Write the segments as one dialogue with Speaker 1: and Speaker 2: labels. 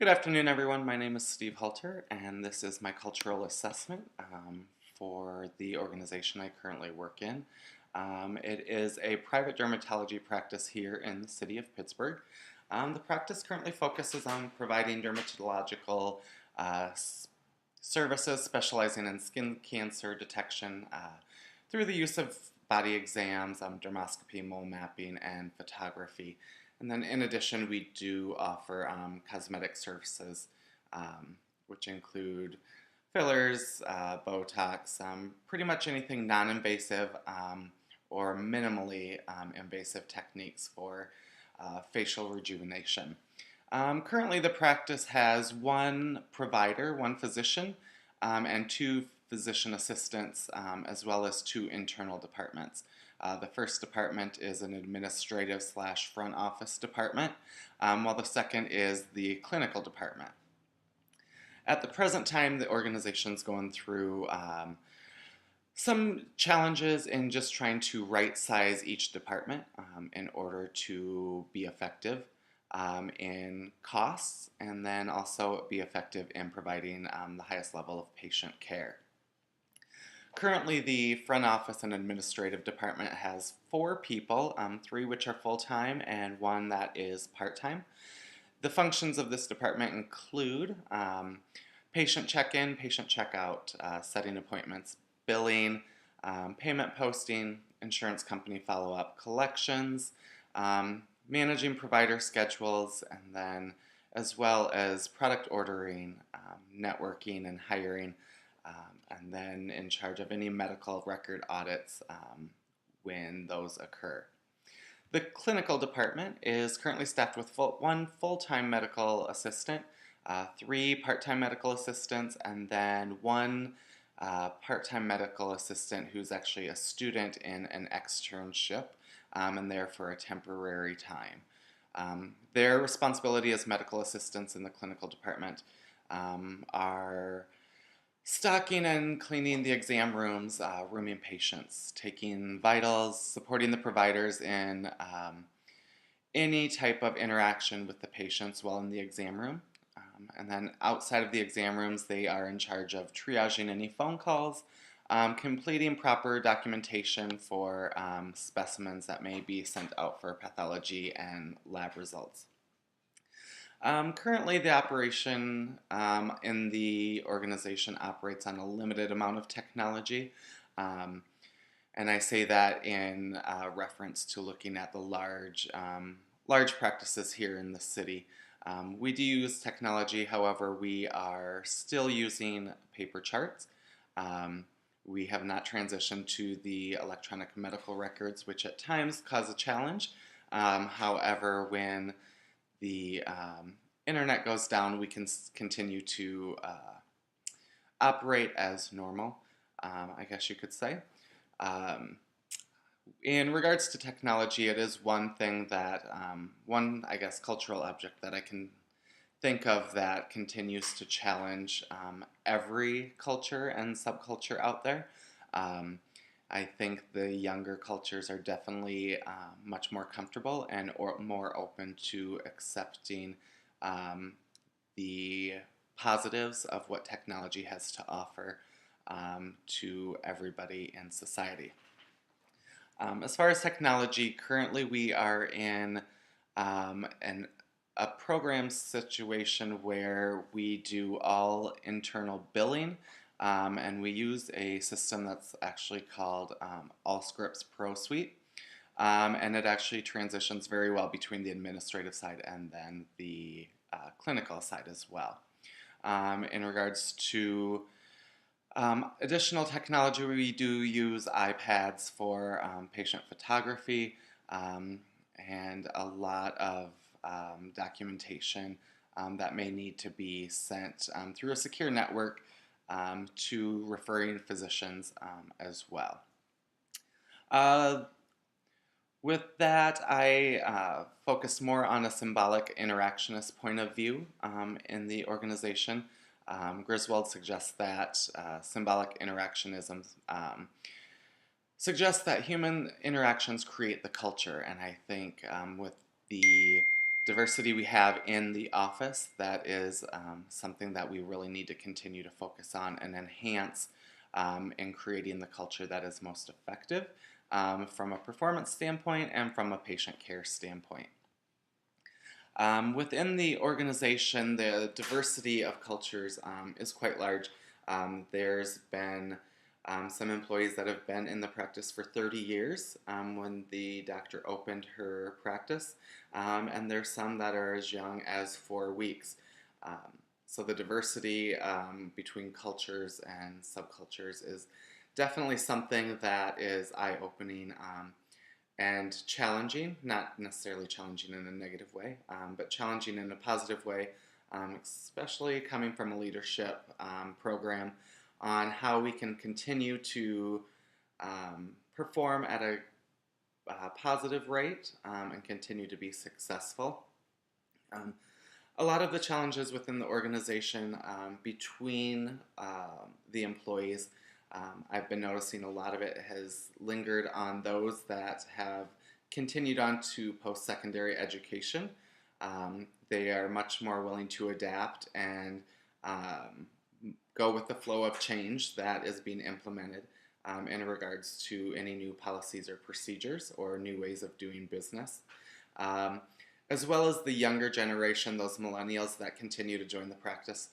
Speaker 1: Good afternoon, everyone. My name is Steve Halter, and this is my cultural assessment for the organization I currently work in. It is a private dermatology practice here in the city of Pittsburgh. The practice currently focuses on providing dermatological uh, services specializing in skin cancer detection through the use of body exams, dermoscopy, mole mapping, and photography. And then in addition, we do offer cosmetic services, which include fillers, Botox, pretty much anything non-invasive or minimally invasive techniques for facial rejuvenation. Currently, the practice has one provider, one physician, and two physician assistants, as well as two internal departments. The first department is an administrative slash front office department, while the second is the clinical department. At the present time, the organization's going through some challenges in just trying to right size each department in order to be effective in costs and then also be effective in providing the highest level of patient care. Currently, the front office and administrative department has four people, three which are full time and one that is part time. The functions of this department include patient check in, patient check out, setting appointments, billing, payment posting, insurance company follow up, collections, managing provider schedules, and then as well as product ordering, networking, and hiring, and then in charge of any medical record audits when those occur. The clinical department is currently staffed with one full-time medical assistant, three part-time medical assistants, and then one part-time medical assistant who's actually a student in an externship and there for a temporary time. Their responsibility as medical assistants in the clinical department are stocking and cleaning the exam rooms, rooming patients, taking vitals, supporting the providers in any type of interaction with the patients while in the exam room. And then outside of the exam rooms, they are in charge of triaging any phone calls, completing proper documentation for specimens that may be sent out for pathology and lab results. Currently, the operation in the organization operates on a limited amount of technology. And I say that in reference to looking at the large practices here in the city. We do use technology, however, we are still using paper charts. We have not transitioned to the electronic medical records, which at times cause a challenge. However, when the internet goes down, we can continue to operate as normal, I guess you could say. In regards to technology, it is one thing that, I guess, cultural object that I can think of that continues to challenge every culture and subculture out there. I think the younger cultures are definitely much more comfortable and more open to accepting the positives of what technology has to offer to everybody in society. As far as technology, currently we are in a program situation where we do all internal billing, and we use a system that's actually called Allscripts Pro Suite, and it actually transitions very well between the administrative side and then the clinical side as well. In regards to additional technology, we do use iPads for patient photography and a lot of documentation that may need to be sent through a secure network to referring physicians as well. With that, I focus more on a symbolic interactionist point of view in the organization. Griswold suggests that symbolic interactionism suggests that human interactions create the culture, and I think with the diversity we have in the office, that is something that we really need to continue to focus on and enhance in creating the culture that is most effective from a performance standpoint and from a patient care standpoint. Within the organization, the diversity of cultures is quite large. There's been some employees that have been in the practice for 30 years when the doctor opened her practice, and there's some that are as young as 4 weeks. So the diversity between cultures and subcultures is definitely something that is eye-opening and challenging, not necessarily challenging in a negative way, but challenging in a positive way, especially coming from a leadership program on how we can continue to perform at a positive rate and continue to be successful. A lot of the challenges within the organization between the employees, I've been noticing a lot of it has lingered on those that have continued on to post-secondary education. They are much more willing to adapt and go with the flow of change that is being implemented in regards to any new policies or procedures or new ways of doing business. As well as the younger generation, those millennials that continue to join the practice,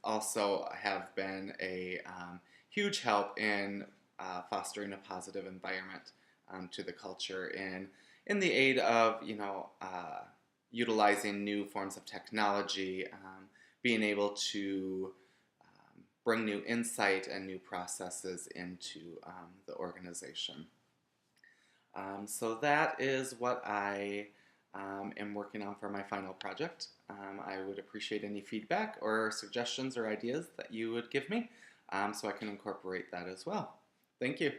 Speaker 1: also have been a huge help in fostering a positive environment to the culture in the aid of, utilizing new forms of technology, being able to bring new insight and new processes into the organization. So that is what I am working on for my final project. I would appreciate any feedback or suggestions or ideas that you would give me so I can incorporate that as well. Thank you.